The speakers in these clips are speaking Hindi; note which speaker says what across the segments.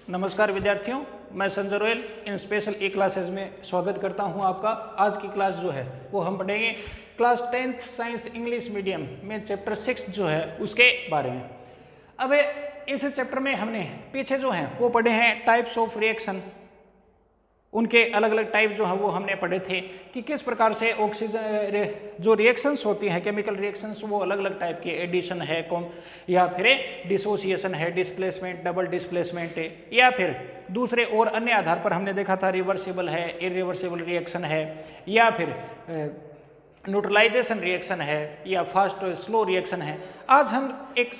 Speaker 1: नमस्कार विद्यार्थियों, मैं संजय रोयल इन स्पेशल ई क्लासेज में स्वागत करता हूं आपका। आज की क्लास जो है वो हम पढ़ेंगे class 10th science English medium में चैप्टर 6 जो है उसके बारे में। अब इस चैप्टर में हमने पीछे जो है वो पढ़े हैं टाइप्स ऑफ रिएक्शन, उनके अलग अलग टाइप जो है वो हमने पढ़े थे कि किस प्रकार से ऑक्सीजन जो रिएक्शंस होती हैं, केमिकल रिएक्शंस, वो अलग अलग टाइप के एडिशन है या फिर डिसोसिएशन है, डिस्प्लेसमेंट, डबल डिस्प्लेसमेंट है, या फिर दूसरे और अन्य आधार पर हमने देखा था रिवर्सिबल है, इरिवर्सिबल रिएक्शन है, या फिर न्यूट्रलाइजेशन रिएक्शन है, या फास्ट स्लो रिएक्शन है। आज हम एक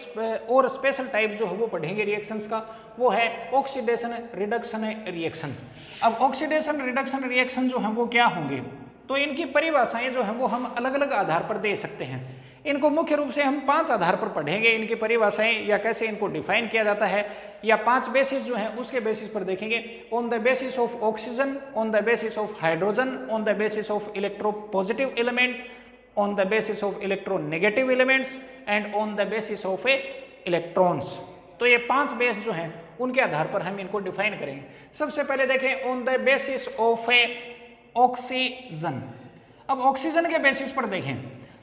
Speaker 1: और स्पेशल टाइप जो है वो पढ़ेंगे रिएक्शंस का, वो है ऑक्सीडेशन रिडक्शन रिएक्शन। अब ऑक्सीडेशन रिडक्शन रिएक्शन जो है वो क्या होंगे, तो इनकी परिभाषाएं जो है वो हम अलग अलग आधार पर दे सकते हैं। इनको मुख्य रूप से हम 5 आधार पर पढ़ेंगे, इनकी परिभाषाएं या कैसे इनको डिफाइन किया जाता है, या 5 बेसिस जो है उसके बेसिस पर देखेंगे। On the basis of oxygen, on the basis of hydrogen, on the basis of electropositive element, on the basis of electronegative elements and on the basis of electrons. तो ये 5 बेस जो हैं उनके आधार पर हम इनको डिफाइन करेंगे। सबसे पहले देखें on the basis of oxygen. अब ऑक्सीजन के बेसिस पर देखें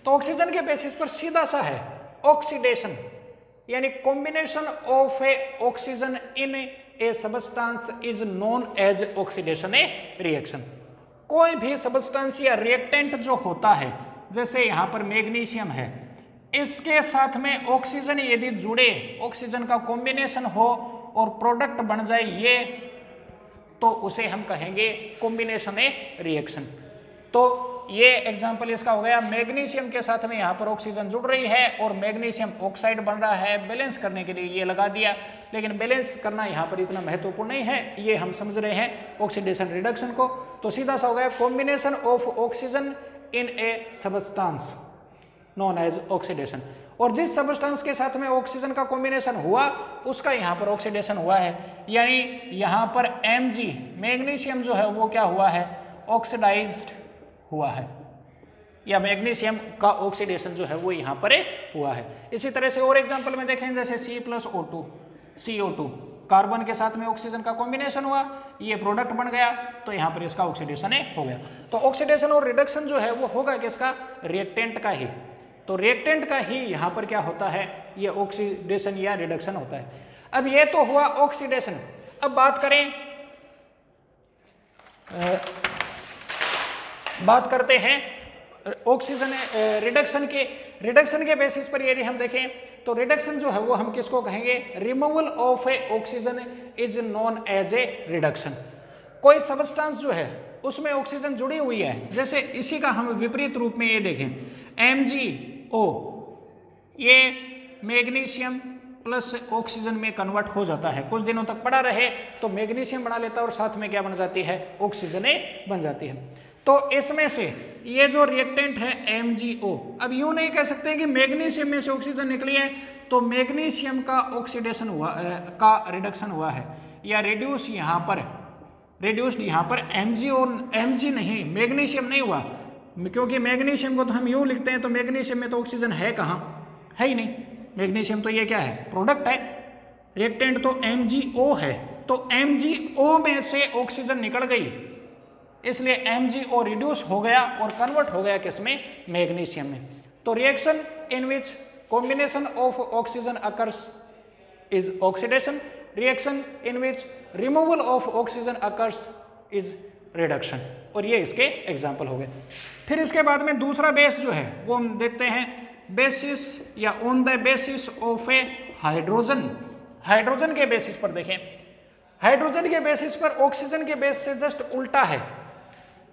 Speaker 1: तो ऑक्सीजन के बेसिस पर सीधा सा है ऑक्सीडेशन, यानी combination of a oxygen in a substance is known as oxidation a reaction. कोई भी सबस्टेंस या रिएक्टेंट जो होता है, जैसे यहां पर मैग्नीशियम है, इसके साथ में ऑक्सीजन यदि जुड़े, ऑक्सीजन का कॉम्बिनेशन हो और प्रोडक्ट बन जाए ये, तो उसे हम कहेंगे कॉम्बिनेशन ए रिएक्शन। तो ये एग्जांपल इसका हो गया, मैग्नीशियम के साथ में यहाँ पर ऑक्सीजन जुड़ रही है और मैग्नीशियम ऑक्साइड बन रहा है। बैलेंस करने के लिए ये लगा दिया, लेकिन बैलेंस करना यहाँ पर इतना महत्वपूर्ण नहीं है, ये हम समझ रहे हैं ऑक्सीडेशन रिडक्शन को। तो सीधा सा हो गया combination of oxygen in a substance known as oxidation. और जिस सबस्टेंस के साथ में ऑक्सीजन का कॉम्बिनेशन हुआ उसका यहाँ पर ऑक्सीडेशन हुआ है, यानी यहाँ पर Mg मैग्नीशियम जो है वो क्या हुआ है, ऑक्सीडाइज्ड हुआ है, या मैग्नीशियम का ऑक्सीडेशन जो है वो यहाँ पर हुआ है। इसी तरह से और एग्जांपल में देखें, जैसे C+O2 CO2, कार्बन के साथ में ऑक्सीजन का कॉम्बिनेशन हुआ, ये प्रोडक्ट बन गया, तो यहाँ पर इसका ऑक्सीडेशन हो गया। तो ऑक्सीडेशन और रिडक्शन जो है वो होगा किसका, रिएक्टेंट का ही। तो रिएक्टेंट का ही यहाँ पर क्या होता है, ये ऑक्सीडेशन या रिडक्शन होता है। अब ये तो हुआ ऑक्सीडेशन। अब बात करते हैं ऑक्सीजन रिडक्शन के। रिडक्शन के बेसिस पर यदि हम देखें तो रिडक्शन जो है वो हम किसको कहेंगे, removal of a oxygen is known as a reduction. कोई सबस्टेंस जो है उसमें ऑक्सीजन जुड़ी हुई है, जैसे इसी का हम विपरीत रूप में ये देखें, MgO, ये मैग्नीशियम प्लस ऑक्सीजन में कन्वर्ट हो जाता है, कुछ दिनों तक पड़ा रहे तो मैग्नीशियम बना लेता है और साथ में क्या बन जाती है, ऑक्सीजन बन जाती है। तो इसमें से ये जो रिएक्टेंट है MgO, अब यूं नहीं कह सकते कि मैग्नीशियम में से ऑक्सीजन निकली है तो मैग्नीशियम का ऑक्सीडेशन हुआ का रिडक्शन हुआ है, या रिड्यूस यहाँ पर रिड्यूस्ड यहाँ पर Mg नहीं, मैग्नीशियम नहीं हुआ, क्योंकि मैग्नीशियम को तो हम यूं लिखते हैं तो मैग्नीशियम में तो ऑक्सीजन है कहाँ, है ही नहीं। मैग्नीशियम तो ये क्या है, प्रोडक्ट है, रिएक्टेंट तो MgO है, तो MgO में से ऑक्सीजन निकल गई, इसलिए MgO रिड्यूस हो गया और कन्वर्ट हो गया किसमें, मैग्नीशियम में। तो reaction in which combination of oxygen occurs is oxidation, reaction in which removal of oxygen occurs is reduction. और ये इसके एग्जाम्पल हो गए। फिर इसके बाद में दूसरा बेस जो है वो हम देखते हैं, बेसिस या on the basis of a hydrogen. Hydrogen के बेसिस पर देखें, हाइड्रोजन के बेसिस पर ऑक्सीजन के बेस से जस्ट उल्टा है।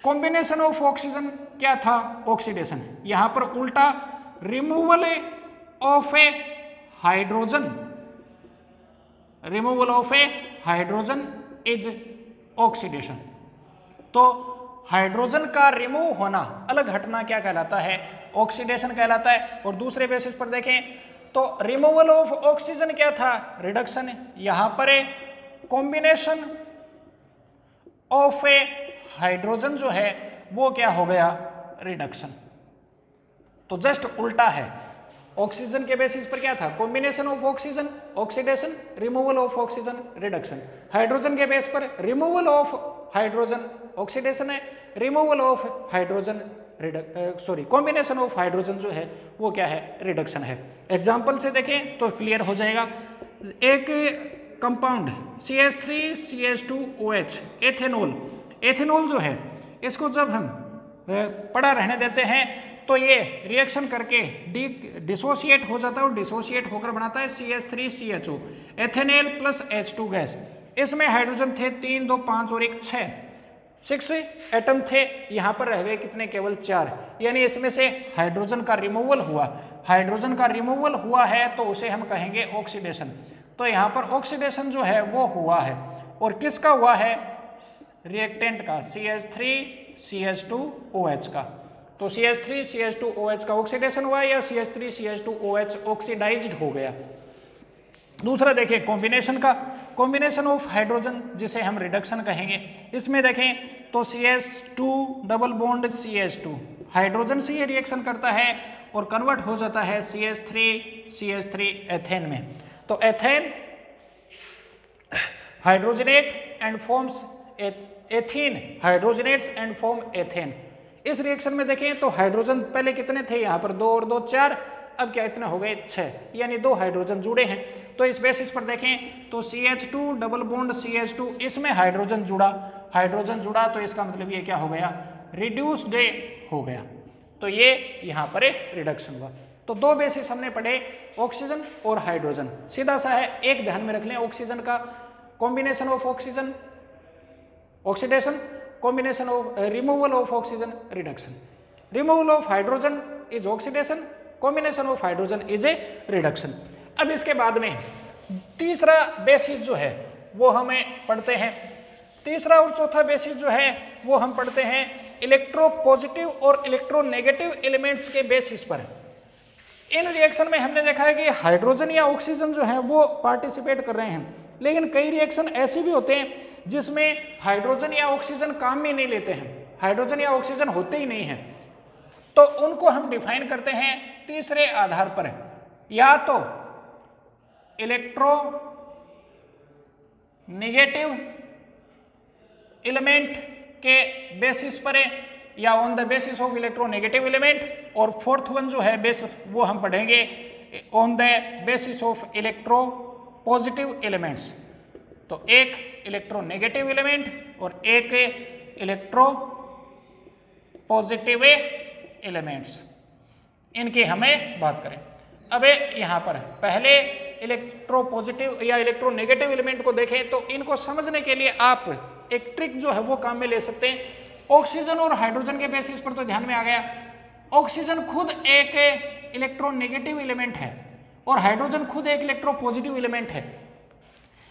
Speaker 1: कॉम्बिनेशन ऑफ ऑक्सीजन क्या था, ऑक्सीडेशन, यहां पर उल्टा removal of a hydrogen, removal of a hydrogen is oxidation. तो हाइड्रोजन का रिमूव होना, अलग हटना क्या कहलाता है, ऑक्सीडेशन कहलाता है। और दूसरे बेसिस पर देखें तो रिमूवल ऑफ ऑक्सीजन क्या था, रिडक्शन, यहां पर कॉम्बिनेशन ऑफ ए हाइड्रोजन जो है वो क्या हो गया, रिडक्शन। तो जस्ट उल्टा है, ऑक्सीजन के बेसिस पर क्या था, combination of oxygen oxidation, removal of oxygen reduction. Hydrogen के बेस पर रिमूवल ऑफ हाइड्रोजन ऑक्सीडेशन है, removal of hydrogen combination of hydrogen जो है वो क्या है, रिडक्शन है। एग्जाम्पल से देखें तो क्लियर हो जाएगा। एक कंपाउंड CH3CH2OH एथेनॉल, एथेनॉल जो है इसको जब हम पड़ा रहने देते हैं तो ये रिएक्शन करके डिसोसिएट हो जाता है और डिसोसिएट होकर बनाता है CH3CHO ethanol plus H2 gas. इसमें हाइड्रोजन थे 3, 2, 5 और 1 6 एटम थे, यहाँ पर रह गए कितने, केवल 4। यानी इसमें से हाइड्रोजन का रिमूवल हुआ, हाइड्रोजन का रिमूवल हुआ है तो उसे हम कहेंगे ऑक्सीडेशन। तो यहाँ पर ऑक्सीडेशन जो है वो हुआ है, और किसका हुआ है, रिएक्टेंट का, CH3CH2OH का। तो CH3CH2OH का ऑक्सीडेशन हुआ या CH3CH2OH ऑक्सीडाइज्ड हो गया। दूसरा देखिए कॉम्बिनेशन का, कॉम्बिनेशन ऑफ हाइड्रोजन जिसे हम रिडक्शन कहेंगे। इसमें देखें तो CH2 double bond CH2 hydrogen से ये रिएक्शन करता है और कन्वर्ट हो जाता है CH3 एथेन में। तो ethane hydrogenate and forms ethene hydrogenates and form ethane. इस रिएक्शन में देखें तो हाइड्रोजन पहले कितने थे, यहाँ पर 2 और 2 4, अब क्या इतने हो गए 6, यानी 2 हाइड्रोजन जुड़े हैं। तो इस बेसिस पर देखें तो CH2 डबल बॉन्ड CH2 इसमें हाइड्रोजन जुड़ा तो इसका मतलब ये क्या हो गया, रिड्यूस्ड हो गया। तो ये यहाँ पर एक रिडक्शन हुआ। तो 2 बेसिस हमने पढ़े, ऑक्सीजन और हाइड्रोजन। सीधा सा है, एक ध्यान में रख लें, ऑक्सीजन का combination of oxygen oxidation, combination of removal of oxygen reduction, removal of hydrogen is oxidation, combination of hydrogen is a reduction. अब इसके बाद में तीसरा बेसिस जो है वो हमें पढ़ते हैं, तीसरा और चौथा बेसिस जो है वो हम पढ़ते हैं इलेक्ट्रोपॉजिटिव और इलेक्ट्रोनेगेटिव एलिमेंट्स के बेसिस पर। इन रिएक्शन में हमने देखा है कि हाइड्रोजन या ऑक्सीजन जो है वो पार्टिसिपेट कर रहे हैं, लेकिन कई रिएक्शन ऐसे भी होते हैं जिसमें हाइड्रोजन या ऑक्सीजन काम में नहीं लेते हैं, हाइड्रोजन या ऑक्सीजन होते ही नहीं हैं। तो उनको हम डिफाइन करते हैं तीसरे आधार पर, या तो इलेक्ट्रो नेगेटिव एलिमेंट के बेसिस पर या on the basis of electronegative element, और फोर्थ वन जो है बेसिस वो हम पढ़ेंगे on the basis of electro positive elements. तो एक इलेक्ट्रोनेगेटिव एलिमेंट और एक इलेक्ट्रो पॉजिटिव एलिमेंट्स, इनकी हमें बात करें। अब यहाँ पर पहले इलेक्ट्रोपॉजिटिव या इलेक्ट्रोनेगेटिव एलिमेंट को देखें तो इनको समझने के लिए आप एक ट्रिक जो है वो काम में ले सकते हैं। ऑक्सीजन और हाइड्रोजन के बेसिस पर तो ध्यान में आ गया, ऑक्सीजन खुद एक इलेक्ट्रोनेगेटिव एलिमेंट है और हाइड्रोजन खुद एक इलेक्ट्रोपॉजिटिव एलिमेंट है।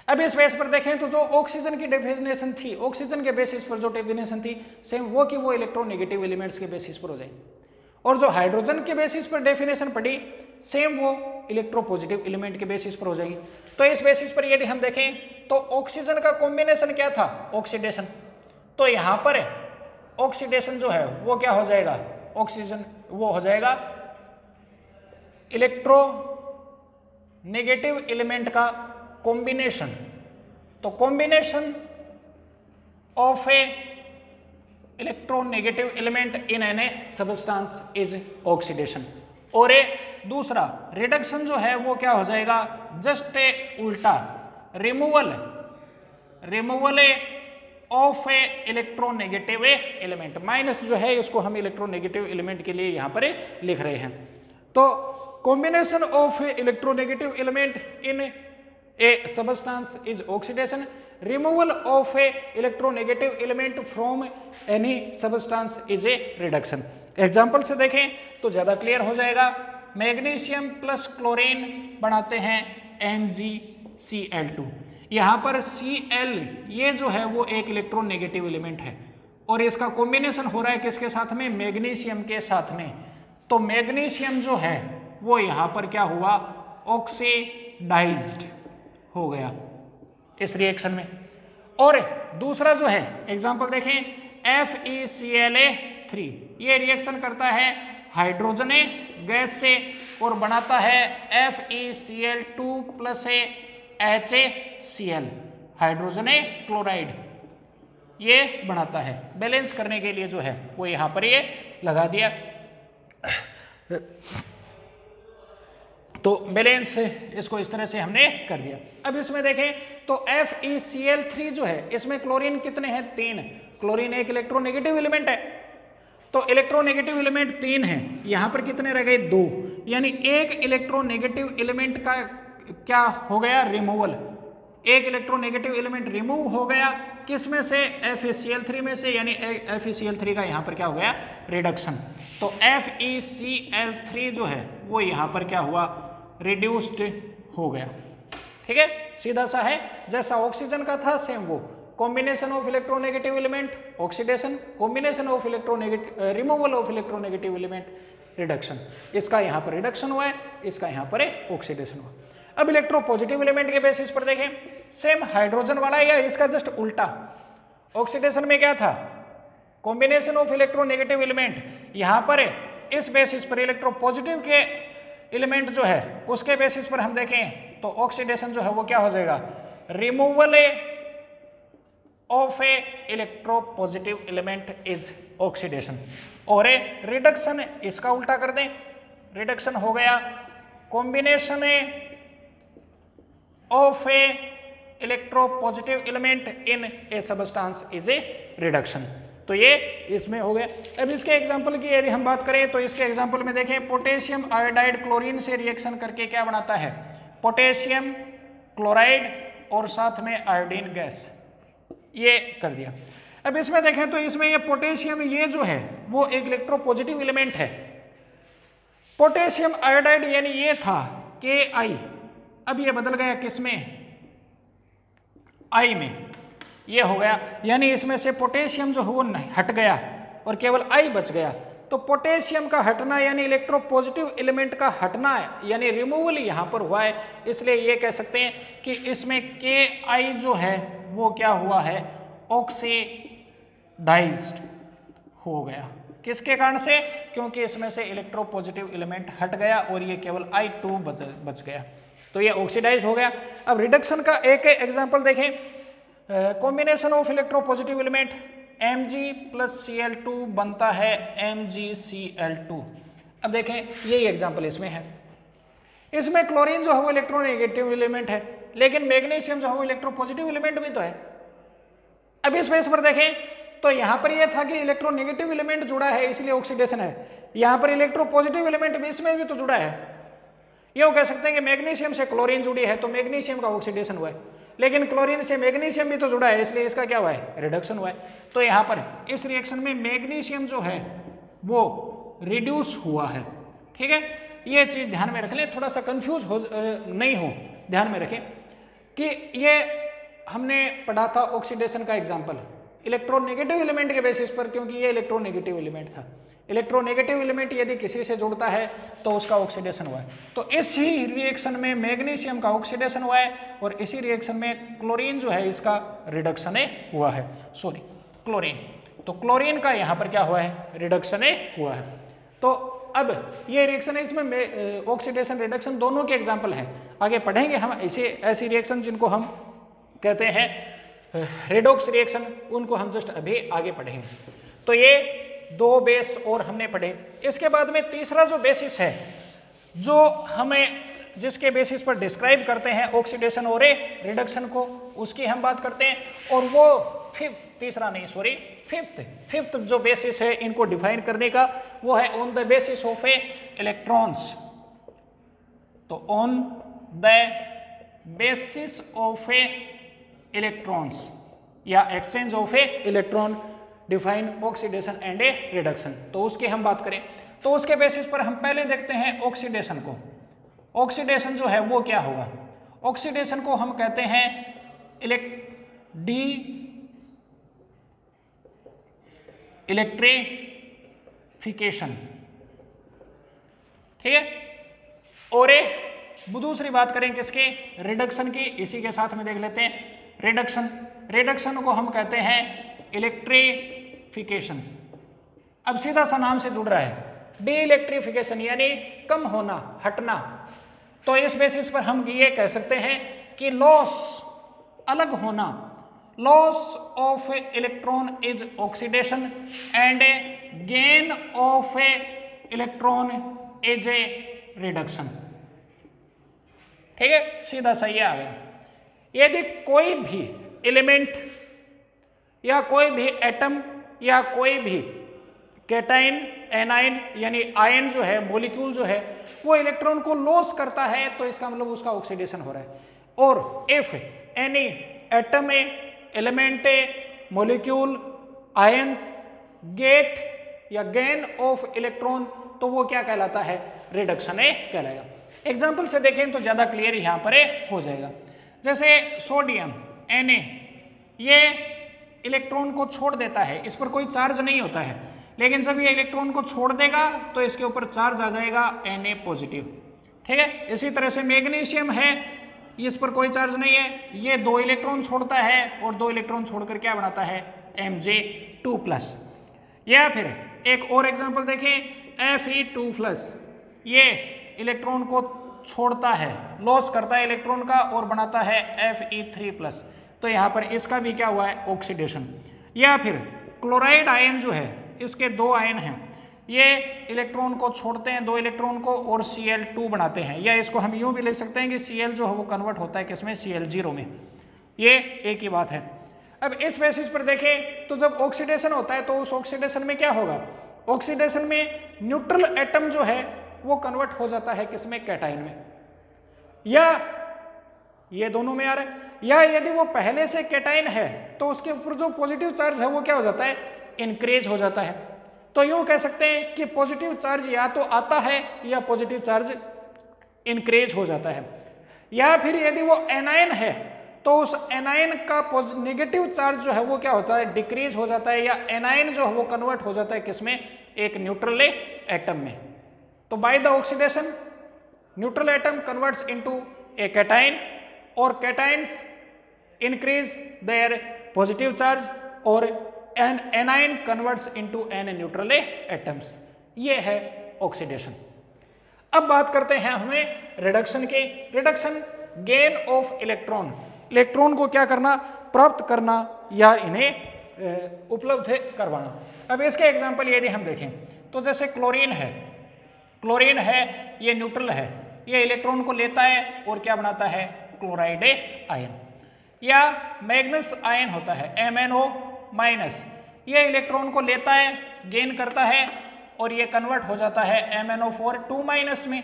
Speaker 1: अब इस बेस पर देखें तो जो ऑक्सीजन की डेफिनेशन थी, ऑक्सीजन के बेसिस पर जो डेफिनेशन थी सेम वो की वो इलेक्ट्रोनेगेटिव एलिमेंट्स के बेसिस पर हो जाए, और जो हाइड्रोजन के बेसिस पर डेफिनेशन पड़ी सेम वो इलेक्ट्रोपॉजिटिव एलिमेंट के बेसिस पर हो जाएगी। तो इस बेसिस पर यदि हम देखें तो ऑक्सीजन का कॉम्बिनेशन क्या था, ऑक्सीडेशन। तो यहाँ पर ऑक्सीडेशन जो है वो क्या हो जाएगा, ऑक्सीजन वो हो जाएगा इलेक्ट्रो नेगेटिव एलिमेंट का कॉम्बिनेशन। तो combination of a electronegative element in an a substance is oxidation. और ए दूसरा रिडक्शन जो है वो क्या हो जाएगा, जस्ट ए उल्टा, removal of a electronegative element. Minus जो है इसको हम इलेक्ट्रोनेगेटिव एलिमेंट के लिए यहाँ पर लिख रहे हैं। तो combination of electronegative element in A substance is oxidation, removal of a electronegative element from any substance is a reduction. Example से देखें तो ज्यादा क्लियर हो जाएगा। मैग्नीशियम प्लस क्लोरीन बनाते हैं MgCl2। यहाँ पर Cl ये जो है वो एक इलेक्ट्रोनेगेटिव एलिमेंट है और इसका कॉम्बिनेशन हो रहा है किसके साथ में, मैग्नीशियम के साथ में। तो मैग्नीशियम जो है वो यहाँ पर क्या हुआ, ऑक्सीडाइज्ड हो गया इस रिएक्शन में। और दूसरा जो है एग्जांपल देखें FeCl3, ये रिएक्शन करता है हाइड्रोजन गैस से और बनाता है FeCl2 plus HaCl, hydrogen chloride ये बनाता है। बैलेंस करने के लिए जो है वो यहाँ पर ये लगा दिया, तो बैलेंस इसको इस तरह से हमने कर दिया। अब इसमें देखें तो FeCl3 जो है इसमें क्लोरीन कितने हैं? 3। क्लोरीन एक इलेक्ट्रोनेगेटिव एलिमेंट है, तो इलेक्ट्रोनेगेटिव एलिमेंट 3 है, यहाँ पर कितने रह गए? 2, यानी एक इलेक्ट्रोनेगेटिव एलिमेंट का क्या हो गया? रिमूवल। एक इलेक्ट्रोनेगेटिव एलिमेंट रिमूव हो गया, किस में से? FeCl3 में से, यानी FeCl3 का यहाँ पर क्या हो गया? रिडक्शन। तो FeCl3 जो है वो यहाँ पर क्या हुआ? रिड्यूस्ड हो गया। ठीक है, सीधा सा है, जैसा ऑक्सीजन का था सेम वो। Combination of electronegative element oxidation, combination of electronegative removal of electronegative element reduction. इसका यहाँ पर रिडक्शन हुआ है, इसका यहाँ पर ऑक्सीडेशन हुआ। अब इलेक्ट्रोपॉजिटिव एलिमेंट के बेसिस पर देखें, सेम हाइड्रोजन वाला या इसका जस्ट उल्टा। ऑक्सीडेशन में क्या था? Combination of electronegative element. यहाँ पर इस बेसिस पर इलेक्ट्रोपॉजिटिव के एलिमेंट जो है उसके बेसिस पर हम देखें तो ऑक्सीडेशन जो है वो क्या हो जाएगा? Removal of A electropositive element is oxidation. और ए रिडक्शन इसका उल्टा कर दें, रिडक्शन हो गया combination of A electropositive element in A substance is a reduction. तो ये इसमें हो गया। अब इसके एग्जांपल की यदि हम बात करें तो इसके एग्जांपल में देखें, पोटेशियम आयोडाइड क्लोरीन से रिएक्शन करके क्या बनाता है? पोटेशियम क्लोराइड और साथ में आयोडीन गैस, ये कर दिया। अब इसमें देखें तो इसमें ये पोटेशियम ये जो है वो एक इलेक्ट्रोपॉजिटिव एलिमेंट है। पोटेशियम आयोडाइड यानी ये था Ki, अब ये बदल गया किसमें? I में, ये हो गया, यानी इसमें से पोटेशियम जो है वो हट गया और केवल I बच गया। तो पोटेशियम का हटना यानी इलेक्ट्रोपॉजिटिव एलिमेंट का हटना है, यानी रिमूवल यहाँ पर हुआ है, इसलिए ये कह सकते हैं कि इसमें Ki जो है वो क्या हुआ है? ऑक्सीडाइज्ड हो गया। किसके कारण से? क्योंकि इसमें से इलेक्ट्रोपॉजिटिव एलिमेंट हट गया और ये केवल I2 बच गया, तो ये ऑक्सीडाइज हो गया। अब रिडक्शन का एक एग्जांपल देखें, combination of electropositive element Mg plus Cl2 बनता है MgCl2। अब देखें यही एग्जांपल इसमें है, इसमें क्लोरीन जो है वो इलेक्ट्रोनेगेटिव एलिमेंट है, लेकिन मैग्नीशियम जो है वो इलेक्ट्रोपॉजिटिव एलिमेंट भी तो है। अब इस बेस पर देखें तो यहाँ पर यह था कि इलेक्ट्रोनेगेटिव एलिमेंट जुड़ा है इसलिए ऑक्सीडेशन है, यहाँ पर इलेक्ट्रोपॉजिटिव एलिमेंट भी इसमें भी तो जुड़ा है। यूँ कह सकते हैं कि मैग्नीशियम से क्लोरीन जुड़ी है तो मैग्नीशियम का ऑक्सीडेशन हुआ है, लेकिन क्लोरीन से मैग्नीशियम भी तो जुड़ा है इसलिए इसका क्या हुआ है? रिडक्शन हुआ है। तो यहाँ पर इस रिएक्शन में मैग्नीशियम जो है वो रिड्यूस हुआ है। ठीक है, ये चीज़ ध्यान में रख लें, थोड़ा सा कंफ्यूज हो नहीं हो, ध्यान में रखें कि ये हमने पढ़ा था ऑक्सीडेशन का एग्जाम्पल इलेक्ट्रोनेगेटिव एलिमेंट के बेसिस पर, क्योंकि ये इलेक्ट्रोनेगेटिव एलिमेंट था। इलेक्ट्रोनेगेटिव एलिमेंट यदि किसी से जुड़ता है तो उसका ऑक्सीडेशन हुआ है। तो इसी रिएक्शन में मैग्नीशियम का ऑक्सीडेशन हुआ है और इसी रिएक्शन में क्लोरीन जो है इसका रिडक्शन हुआ है, सॉरी क्लोरीन। तो क्लोरीन का यहाँ पर क्या हुआ है? रिडक्शन हुआ है। तो अब ये रिएक्शन है, इसमें ऑक्सीडेशन रिडक्शन दोनों के एग्जाम्पल हैं, आगे पढ़ेंगे हम ऐसी रिएक्शन जिनको हम कहते हैं रेडॉक्स रिएक्शन, उनको हम जस्ट अभी आगे पढ़ेंगे। तो ये 2 बेस और हमने पढ़े। इसके बाद में तीसरा जो बेसिस है जो हमें जिसके बेसिस पर डिस्क्राइब करते हैं ऑक्सीडेशन और रिडक्शन को, उसकी हम बात करते हैं, और वो फिफ्थ जो बेसिस है इनको डिफाइन करने का वो है on the basis of a electrons. तो on the basis of a electrons या exchange of a electron define oxidation and a reduction. तो उसकी हम बात करें तो उसके बेसिस पर हम पहले देखते हैं ऑक्सीडेशन को। ऑक्सीडेशन जो है वो क्या होगा? ऑक्सीडेशन को हम कहते हैं इलेक्ट्रिफिकेशन। ठीक है, और दूसरी बात करें किसके? रिडक्शन की। इसी के साथ में देख लेते हैं रिडक्शन को हम कहते हैं इलेक्ट्रिफिकेशन। अब सीधा सा नाम से जुड़ रहा है, डी इलेक्ट्रिफिकेशन यानी कम होना, हटना, तो इस बेसिस पर हम ये कह सकते हैं कि लॉस, अलग होना, loss of electron is oxidation and gain of electron is a reduction. ठीक है, सीधा सा ये आ गया। यदि कोई भी एलिमेंट या कोई भी एटम या कोई भी कैटाइन, एनाइन यानी आयन जो है, मॉलिक्यूल जो है, वो इलेक्ट्रॉन को लॉस करता है तो इसका मतलब उसका ऑक्सीडेशन हो रहा है। और if any atom, element, molecule, ions get या गेन ऑफ इलेक्ट्रॉन, तो वो क्या कहलाता है? रिडक्शन कहलाएगा। एग्जाम्पल से देखें तो ज्यादा क्लियर यहाँ पर हो जाएगा। जैसे सोडियम Na, ये इलेक्ट्रॉन को छोड़ देता है, इस पर कोई चार्ज नहीं होता है, लेकिन जब ये इलेक्ट्रॉन को छोड़ देगा तो इसके ऊपर चार्ज आ जाएगा Na पॉजिटिव। ठीक है, इसी तरह से मैग्नीशियम है, इस पर कोई चार्ज नहीं है, ये 2 इलेक्ट्रॉन छोड़ता है और 2 इलेक्ट्रॉन छोड़कर क्या बनाता है? Mg2+। या फिर एक और एग्जांपल देखें, Fe2+, ये इलेक्ट्रॉन को छोड़ता है, लॉस करता है इलेक्ट्रॉन का और बनाता है Fe3+। तो यहाँ पर इसका भी क्या हुआ है? ऑक्सीडेशन। या फिर क्लोराइड आयन जो है, इसके 2 आयन हैं, ये इलेक्ट्रॉन को छोड़ते हैं, 2 इलेक्ट्रॉन को, और Cl2 बनाते हैं। या इसको हम यूं भी लिख सकते हैं कि Cl जो है वो कन्वर्ट होता है किसमें? Cl0 में। ये एक ही बात है। अब इस बेसिस पर देखें तो जब ऑक्सीडेशन होता है तो उस ऑक्सीडेशन में क्या होगा? ऑक्सीडेशन में न्यूट्रल एटम जो है वो कन्वर्ट हो जाता है किसमें? कैटाइन में। या ये दोनों में आ रहा है। या यदि वो पहले से कैटाइन है तो उसके ऊपर जो पॉजिटिव चार्ज है वो क्या हो जाता है? इंक्रीज हो जाता है। तो यूं कह सकते हैं कि पॉजिटिव चार्ज या तो आता है या पॉजिटिव चार्ज इंक्रीज हो जाता है। या फिर यदि वो एनायन है तो उस एनायन का नेगेटिव चार्ज जो है वो क्या होता है? डिक्रीज हो जाता है, या एनायन जो है वो कन्वर्ट हो जाता है किसमें? एक न्यूट्रल एटम में। तो by the oxidation neutral atom converts into a cation, और cations increase their positive charge, और an anion converts into an neutral atoms. ये है ऑक्सीडेशन। अब बात करते हैं हमें रिडक्शन के। Reduction gain of electron, electron को क्या करना? प्राप्त करना या इन्हें उपलब्ध करवाना। अब इसके एग्जाम्पल यदि हम देखें तो जैसे क्लोरीन है, क्लोरीन है ये न्यूट्रल है, ये इलेक्ट्रॉन को लेता है और क्या बनाता है? Chloride ion. या मैग्नस आयन होता है MnO-, ये इलेक्ट्रॉन को लेता है, गेन करता है और ये कन्वर्ट हो जाता है MnO4 2- में।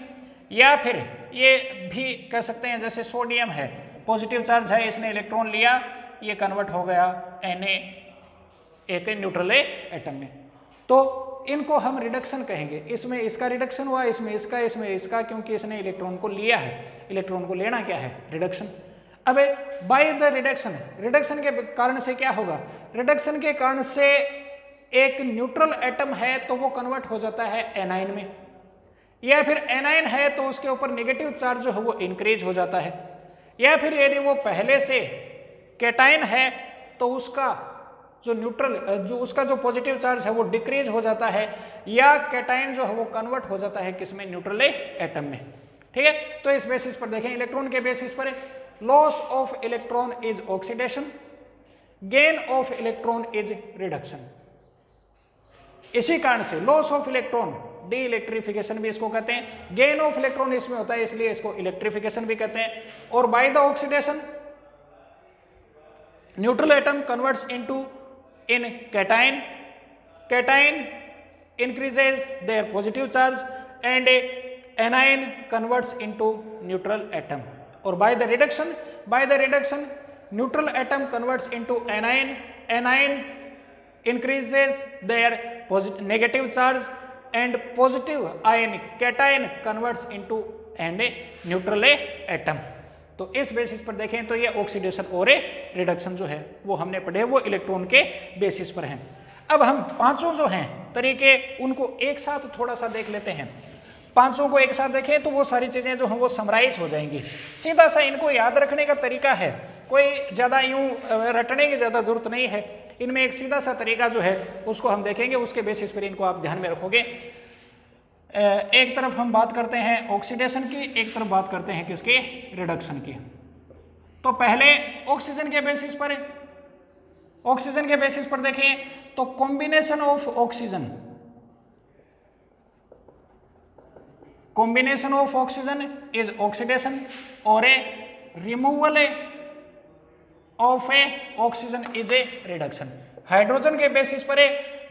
Speaker 1: या फिर ये भी कह सकते हैं जैसे सोडियम है, पॉजिटिव चार्ज है, इसने इलेक्ट्रॉन लिया, ये कन्वर्ट हो गया Na, एक न्यूट्रल एटम में। तो इनको हम रिडक्शन कहेंगे। इसमें इसका रिडक्शन हुआ, इसमें इसका, इसमें इसका, क्योंकि इसने इलेक्ट्रॉन को लिया है। इलेक्ट्रॉन को लेना क्या है? रिडक्शन। अब बाय द रिडक्शन, रिडक्शन के कारण से क्या होगा? रिडक्शन के कारण से एक न्यूट्रल एटम है तो वो कन्वर्ट हो जाता है एनाइन में। या फिर एनाइन है तो उसके ऊपर नेगेटिव चार्ज जो है वो इंक्रीज हो जाता है। या फिर यदि वो पहले से कैटाइन है तो उसका जो न्यूट्रल जो उसका जो पॉजिटिव चार्ज है वो डिक्रीज हो जाता है, या कैटाइन जो है वो कन्वर्ट हो जाता है किसमें? न्यूट्रल एटम में। ठीक है, तो इस बेसिस पर देखें, इलेक्ट्रॉन के बेसिस पर loss of electron is oxidation, gain of electron is reduction. इसी कारण से loss of electron D electrification भी इसको कहते हैं, गेन ऑफ इलेक्ट्रॉन इसमें होता है इसलिए इसको इलेक्ट्रिफिकेशन भी कहते हैं। और bye the oxidation neutral atom converts into in cation, cation increases their positive charge and anion converts into neutral atom. और by the reduction neutral atom converts into anion, anion increases their negative charge and positive ion cation converts into and neutral atom. तो इस बेसिस पर देखें तो ये ऑक्सीडेशन और रिडक्शन जो है वो हमने पढ़े, वो इलेक्ट्रॉन के बेसिस पर हैं। अब हम पांचों जो हैं तरीके उनको एक साथ थोड़ा सा देख लेते हैं। पांचों को एक साथ देखें तो वो सारी चीज़ें जो हैं वो समराइज हो जाएंगी। सीधा सा इनको याद रखने का तरीका है, कोई ज़्यादा यूं रटने की ज़्यादा जरूरत नहीं है। इनमें एक सीधा सा तरीका जो है उसको हम देखेंगे, उसके बेसिस पर इनको आप ध्यान में रखोगे। एक तरफ हम बात करते हैं ऑक्सीडेशन की, एक तरफ बात करते हैं किसके, रिडक्शन की। तो पहले ऑक्सीजन के बेसिस पर देखें तो combination of oxygen is oxidation और a removal of a oxygen is a reduction. Hydrogen के बेसिस पर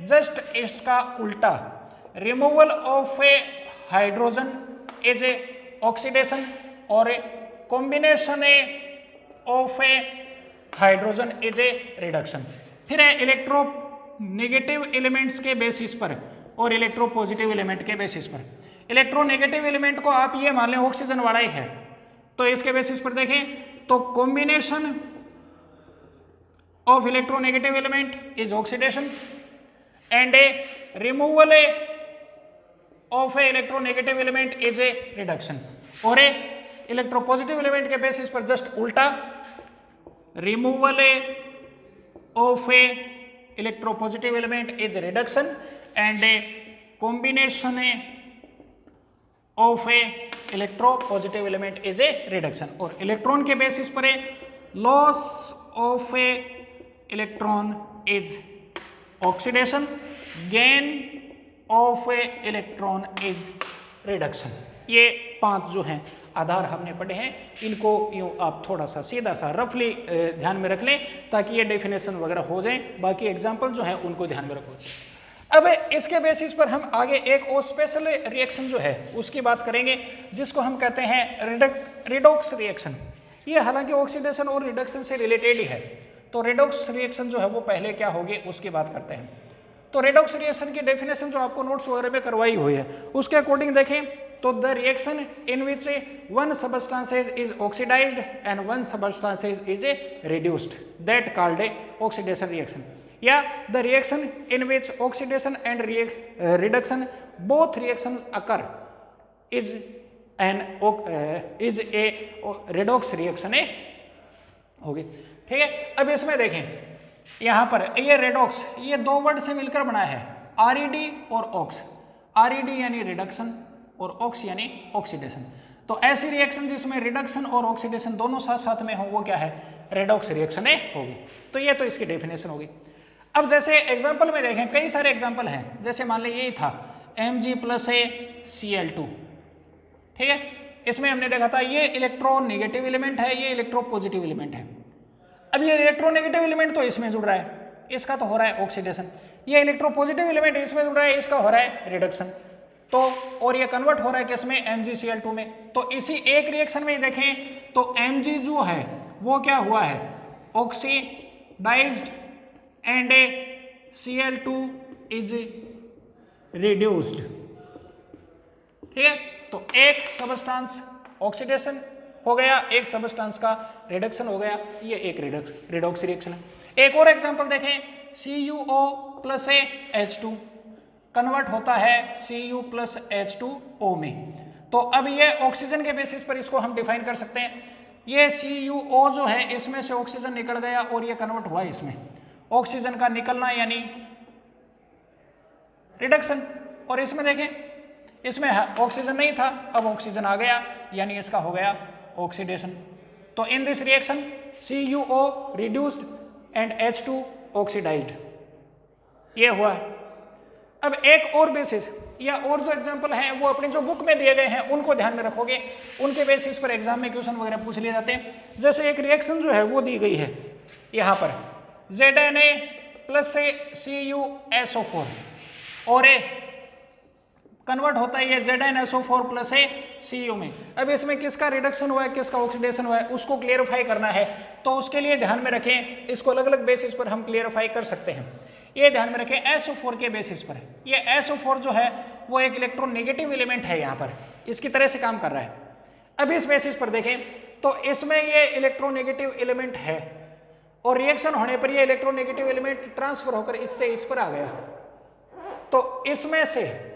Speaker 1: जस्ट इसका उल्टा, removal of a hydrogen is a oxidation और combination of a hydrogen is a reduction. फिर है इलेक्ट्रोनेगेटिव एलिमेंट्स के बेसिस पर और इलेक्ट्रोपॉजिटिव एलिमेंट के बेसिस पर। इलेक्ट्रोनेगेटिव एलिमेंट को आप ये मान लें ऑक्सीजन वाला ही है, तो इसके बेसिस पर देखें तो combination of electronegative element is oxidation and A removal of a electronegative element is a reduction. और ए इलेक्ट्रोपॉजिटिव एलिमेंट के बेसिस पर जस्ट उल्टा, removal of A electropositive element is reduction and a combination of A electropositive element is a reduction. और इलेक्ट्रॉन के बेसिस पर loss of a electron is oxidation, gain of a electron is reduction. ये 5 जो हैं आधार हमने पढ़े हैं, इनको यूँ आप थोड़ा सा सीधा सा रफली ध्यान में रख लें ताकि ये डेफिनेशन वगैरह हो जाए। बाकी एग्जाम्पल जो है उनको ध्यान में रखो। अब इसके बेसिस पर हम आगे एक और स्पेशल रिएक्शन जो है उसकी बात करेंगे जिसको हम कहते हैं रिडॉक्स रिएक्शन। ये हालांकि ऑक्सीडेशन और रिडक्शन से रिलेटेड ही है, तो रिडॉक्स रिएक्शन जो है वो पहले क्या होगी उसकी बात करते हैं। तो रिडॉक्स रिएक्शन की डेफिनेशन जो आपको नोट्स वगैरह में करवाई हुई है उसके अकॉर्डिंग देखें तो the reaction in which one substances is oxidised and one substances is reduced that called a oxidation reaction, या the reaction in which oxidation and reduction both reaction occur is a redox reaction होगी। ठीक है, अब इसमें देखें यहाँ पर ये रेडॉक्स ये 2 वर्ड से मिलकर बना है, आरईडी और ऑक्स। आरईडी यानी रिडक्शन और ऑक्स यानी ऑक्सीडेशन। तो ऐसी रिएक्शन जिसमें रिडक्शन और ऑक्सीडेशन दोनों साथ साथ में हो वो क्या है, रेडॉक्स रिएक्शन होगी। तो ये तो इसकी डेफिनेशन होगी। अब जैसे एग्जांपल में देखें, कई सारे एग्जांपल हैं, जैसे मान लें यही था Mg+Cl2। ठीक है, इसमें हमने देखा था ये इलेक्ट्रोनेगेटिव एलिमेंट है, ये इलेक्ट्रोपॉजिटिव एलिमेंट है। अब ये इलेक्ट्रोनेगेटिव एलिमेंट तो इसमें जुड़ रहा है, इसका तो हो रहा है ऑक्सीडेशन। ये इलेक्ट्रोपॉजिटिव एलिमेंट इसमें जुड़ रहा है, इसका हो रहा है रिडक्शन। तो और ये कन्वर्ट हो रहा है किसमें, MgCl2 में। तो इसी एक रिएक्शन में देखें तो Mg जो है वो क्या हुआ है, oxidised and Cl2 is reduced. ठीक है, तो एक सबस्टांस ऑक्सीडेशन हो गया, एक सबस्टांस का रिडक्शन हो गया, ये एक रिडॉक्स रिएक्शन है। एक और एग्जांपल देखें, CuO+H2 कन्वर्ट होता है Cu+H2O में। तो अब ये ऑक्सीजन के बेसिस पर इसको हम डिफाइन कर सकते हैं। ये CuO जो है इसमें से ऑक्सीजन निकल गया और ये कन्वर्ट हुआ इसमें, ऑक्सीजन का निकलना यानी रिडक्शन। और इसमें देखें इसमें ऑक्सीजन नहीं था, अब ऑक्सीजन आ गया यानी इसका हो गया ऑक्सीडेशन। तो in this reaction CuO reduced and H2 oxidised, ये हुआ है। अब एक और बेसिस या और जो एग्जांपल हैं वो अपने जो बुक में दिए गए हैं उनको ध्यान में रखोगे, उनके बेसिस पर एग्जाम में क्वेश्चन वगैरह पूछ लिए जाते हैं। जैसे एक रिएक्शन जो है वो दी गई है यहाँ पर ZNA+CuSO4 और कन्वर्ट होता है ये ZnSO4+Cu में। अब इसमें किसका रिडक्शन हुआ है किसका ऑक्सीडेशन हुआ है उसको क्लियरिफाई करना है, तो उसके लिए ध्यान में रखें, इसको अलग अलग बेसिस पर हम क्लियरिफाई कर सकते हैं। ये ध्यान में रखें SO4 के बेसिस पर, ये SO4 जो है वो एक इलेक्ट्रोनेगेटिव एलिमेंट है, यहाँ पर इसकी तरह से काम कर रहा है। अब इस बेसिस पर देखें तो इसमें ये इलेक्ट्रोनेगेटिव एलिमेंट है और रिएक्शन होने पर ये इलेक्ट्रोनेगेटिव एलिमेंट ट्रांसफर होकर इससे इस पर आ गया। तो इसमें से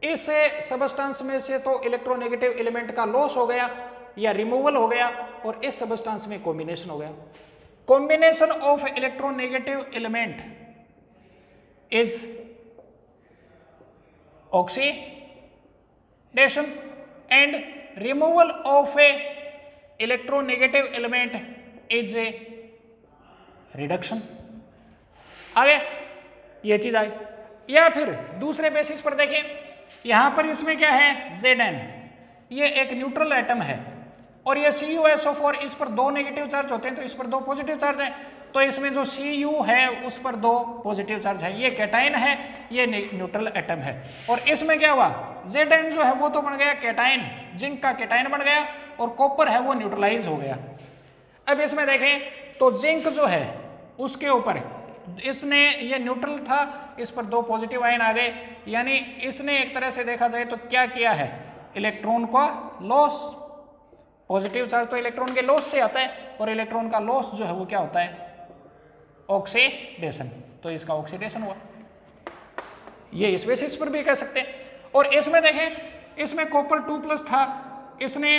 Speaker 1: इस सबस्टांस में से तो इलेक्ट्रोनेगेटिव एलिमेंट का लॉस हो गया या रिमूवल हो गया और इस सबस्टांस में कॉम्बिनेशन हो गया। Combination of electronegative element is oxidation oxidation and removal of a electronegative element is a reduction. आगे ये चीज आई। या फिर दूसरे बेसिस पर देखें, यहां पर इसमें क्या है Zn, ये एक न्यूट्रल एटम है और ये CuSO4, इस पर 2 नेगेटिव चार्ज होते हैं तो इस पर 2 पॉजिटिव चार्ज है, तो इसमें जो Cu है उस पर 2 पॉजिटिव चार्ज है। ये कैटाइन है, ये न्यूट्रल एटम है। और इसमें क्या हुआ, Zn जो है वो तो बन गया कैटाइन, जिंक का कैटाइन बन गया, और कॉपर है वो न्यूट्रलाइज हो गया। अब इसमें देखें तो जिंक जो है उसके ऊपर इसने, ये न्यूट्रल था, इस पर 2 पॉजिटिव आयन आ गए, यानी इसने एक तरह से देखा जाए तो क्या किया है, इलेक्ट्रॉन का लॉस। पॉजिटिव चार्ज तो इलेक्ट्रॉन के लॉस से आता है और इलेक्ट्रॉन का लॉस जो है वो क्या होता है, ऑक्सीडेशन। तो इसका ऑक्सीडेशन हुआ, ये इस बेसिस पर भी कह सकते हैं। और इसमें देखें, इसमें कॉपर 2+ था, इसने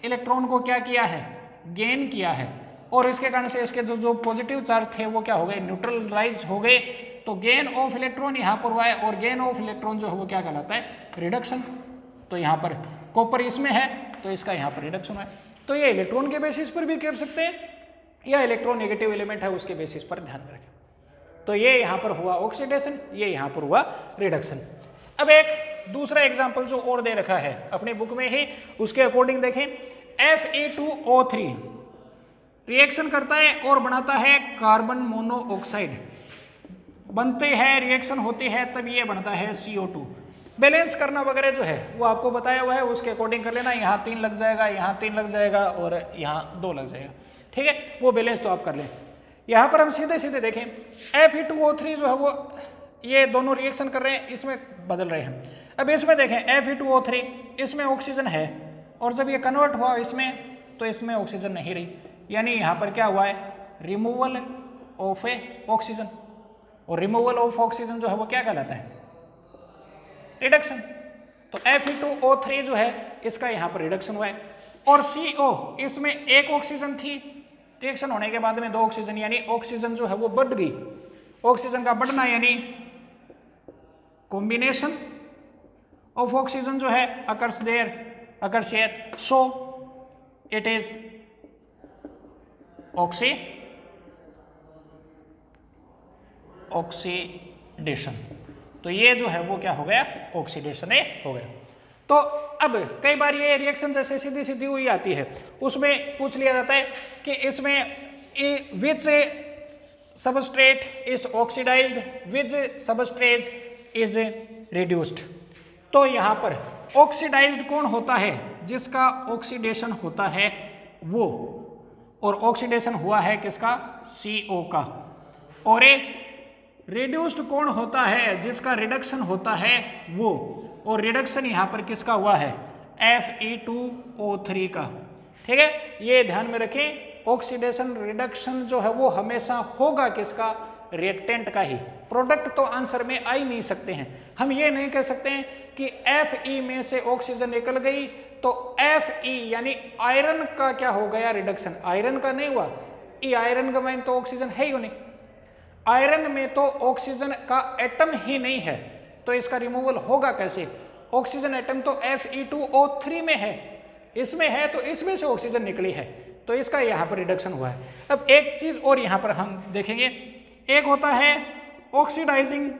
Speaker 1: इलेक्ट्रॉन को क्या किया है, गेन किया है, और इसके कारण से इसके जो पॉजिटिव चार्ज थे वो क्या हो गए, न्यूट्रलाइज हो गए। तो गेन ऑफ इलेक्ट्रॉन यहाँ पर हुआ है, और गेन ऑफ इलेक्ट्रॉन जो है वो क्या कहलाता है, रिडक्शन। तो यहाँ पर कॉपर इसमें है तो इसका यहाँ पर रिडक्शन है। तो ये इलेक्ट्रॉन के बेसिस पर भी कर सकते हैं या इलेक्ट्रोनेगेटिव एलिमेंट है उसके बेसिस पर ध्यान में रखें। तो ये यहाँ पर हुआ ऑक्सीडेशन, ये यहाँ पर हुआ रिडक्शन। अब एक दूसरा एग्जाम्पल जो और दे रखा है अपनी बुक में ही, उसके अकॉर्डिंग देखें। Fe2O3 रिएक्शन करता है और बनाता है कार्बन मोनोऑक्साइड, बनते हैं, रिएक्शन होती है, तब ये बनता है CO2। बैलेंस करना वगैरह जो है वो आपको बताया हुआ है, उसके अकॉर्डिंग कर लेना। यहाँ 3 लग जाएगा, यहाँ 3 लग जाएगा और यहाँ 2 लग जाएगा, ठीक है, वो बैलेंस तो आप कर लें। यहाँ पर हम सीधे सीधे देखें, Fe2O3 जो है वो, ये दोनों रिएक्शन कर रहे हैं, इसमें बदल रहे हैं। अब इसमें देखें Fe2O3, इसमें ऑक्सीजन है, और जब ये कन्वर्ट हुआ इसमें तो इसमें ऑक्सीजन नहीं रही, यानी यहाँ पर क्या हुआ है, रिमूवल ऑफ ए ऑक्सीजन। और रिमूवल ऑफ ऑक्सीजन जो है वो क्या कहलाता है, रिडक्शन। तो Fe2O3 जो है इसका यहाँ पर रिडक्शन हुआ है। और CO, इसमें 1 ऑक्सीजन थी, रिएक्शन होने के बाद में 2 ऑक्सीजन, यानी ऑक्सीजन जो है वो बढ़ गई। ऑक्सीजन का बढ़ना यानी कॉम्बिनेशन ऑफ ऑक्सीजन जो है occurs here, so it is oxidation. तो ये जो है वो क्या हो गया, ऑक्सीडेशन हो गया। तो अब कई बार ये रिएक्शन जैसे सीधी सीधी हुई आती है, उसमें पूछ लिया जाता है कि इसमें which substrate is oxidised, which substrate is reduced. तो यहाँ पर ऑक्सीडाइज्ड कौन होता है, जिसका ऑक्सीडेशन होता है वो, और ऑक्सीडेशन हुआ है किसका, CO का। और एक रिड्यूस्ड कौन होता है, जिसका रिडक्शन होता है वो, और रिडक्शन यहाँ पर किसका हुआ है, Fe2O3 का, ठीक है। ये ध्यान में रखें, ऑक्सीडेशन रिडक्शन जो है वो हमेशा होगा किसका, रिएक्टेंट का ही। प्रोडक्ट तो आंसर में आ ही नहीं सकते हैं। हम ये नहीं कह सकते हैं कि Fe में से ऑक्सीजन निकल गई तो Fe यानी आयरन का क्या हो गया, रिडक्शन। आयरन का नहीं हुआ, ये आयरन का में तो ऑक्सीजन है ही नहीं, आयरन में तो ऑक्सीजन का एटम ही नहीं है, तो इसका रिमूवल होगा कैसे। ऑक्सीजन एटम तो Fe2O3 में है, इसमें है तो इसमें से ऑक्सीजन निकली है, तो इसका यहाँ पर रिडक्शन हुआ है। अब एक चीज और यहाँ पर हम देखेंगे, एक होता है ऑक्सीडाइजिंग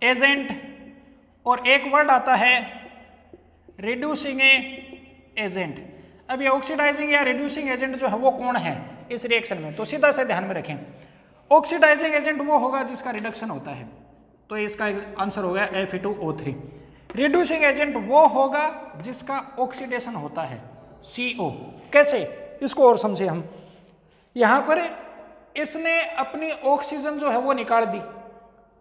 Speaker 1: एजेंट और एक वर्ड आता है रिड्यूसिंग एजेंट। अब ये ऑक्सीडाइजिंग या रिड्यूसिंग एजेंट जो है वो कौन है इस रिएक्शन में, तो सीधा से ध्यान में रखें, ऑक्सीडाइजिंग एजेंट वो होगा जिसका रिडक्शन होता है, तो इसका आंसर हो गया Fe2O3। रिड्यूसिंग एजेंट वो होगा जिसका ऑक्सीडेशन होता है, CO। कैसे, इसको और समझे हम। यहां पर इसने अपनी ऑक्सीजन जो है वो निकाल दी,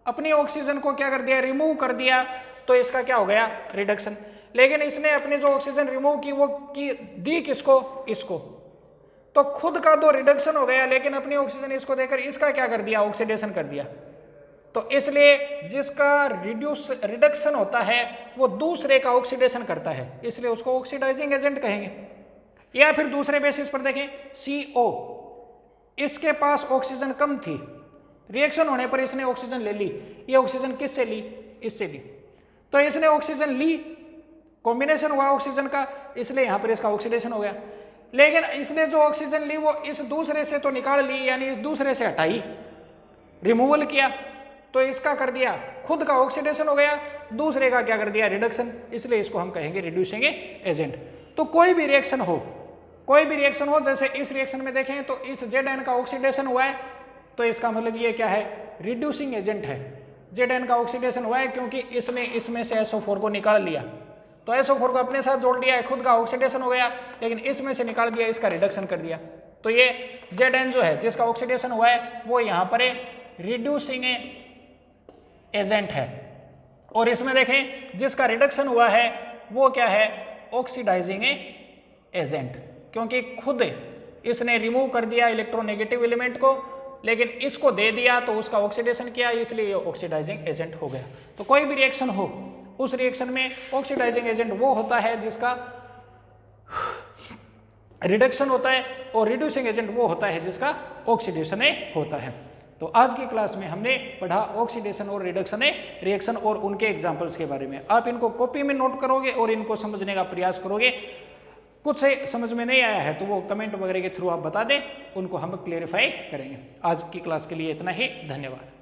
Speaker 1: अपनी ऑक्सीजन को क्या कर दिया, रिमूव कर दिया, तो इसका क्या हो गया, रिडक्शन। लेकिन इसने अपनी जो ऑक्सीजन रिमूव की वो दी किसको, इसको, तो खुद का तो रिडक्शन हो गया, लेकिन अपनी ऑक्सीजन इसको देकर इसका क्या कर दिया, ऑक्सीडेशन कर दिया। तो इसलिए जिसका रिडक्शन होता है वो दूसरे का ऑक्सीडेशन करता है, इसलिए उसको ऑक्सीडाइजिंग एजेंट कहेंगे। या फिर दूसरे बेसिस पर देखें, CO, इसके पास ऑक्सीजन कम थी, रिएक्शन होने पर इसने ऑक्सीजन ले ली। ये ऑक्सीजन किससे ली, इससे ली, तो इसने ऑक्सीजन ली कॉम्बिनेशन हुआ ऑक्सीजन का, इसलिए यहाँ पर इसका ऑक्सीडेशन हो गया। लेकिन इसने जो ऑक्सीजन ली वो इस दूसरे से तो निकाल ली, यानी इस दूसरे से हटाई, रिमूवल किया, तो इसका कर दिया खुद का ऑक्सीडेशन हो गया, दूसरे का क्या कर दिया रिडक्शन, इसलिए इसको हम कहेंगे रिड्यूसिंग एजेंट। तो कोई भी रिएक्शन हो, जैसे इस रिएक्शन में देखें तो इस Zn का ऑक्सीडेशन हुआ है, तो इसका मतलब ये क्या है, रिड्यूसिंग एजेंट है। Zn का ऑक्सीडेशन हुआ है क्योंकि इसने इसमें से SO4 को निकाल लिया, तो SO4 को अपने साथ जोड़ लिया है, खुद का ऑक्सीडेशन हो गया, लेकिन इसमें से निकाल दिया, इसका रिडक्शन कर दिया। तो ये Zn जो है जिसका ऑक्सीडेशन हुआ है वो यहाँ पर रिड्यूसिंग एजेंट है। और इसमें देखें जिसका रिडक्शन हुआ है वो क्या है, ऑक्सीडाइजिंग एजेंट, क्योंकि खुद इसने रिमूव कर दिया इलेक्ट्रोनेगेटिव एलिमेंट को, लेकिन इसको दे दिया तो उसका ऑक्सीडेशन किया, इसलिए ये ऑक्सीडाइजिंग एजेंट हो गया। तो कोई भी रिएक्शन हो, उस रिएक्शन में ऑक्सीडाइजिंग एजेंट वो होता है जिसका रिडक्शन होता है, और रिड्यूसिंग एजेंट वो होता है जिसका ऑक्सीडेशन होता है। तो आज की क्लास में हमने पढ़ा ऑक्सीडेशन और रिडक्शन रिएक्शन और उनके एग्जांपल्स के बारे में। आप इनको कॉपी में नोट करोगे और इनको समझने का प्रयास करोगे। कुछ से समझ में नहीं आया है तो वो कमेंट वगैरह के थ्रू आप बता दें, उनको हम क्लेरिफाई करेंगे। आज की क्लास के लिए इतना ही, धन्यवाद।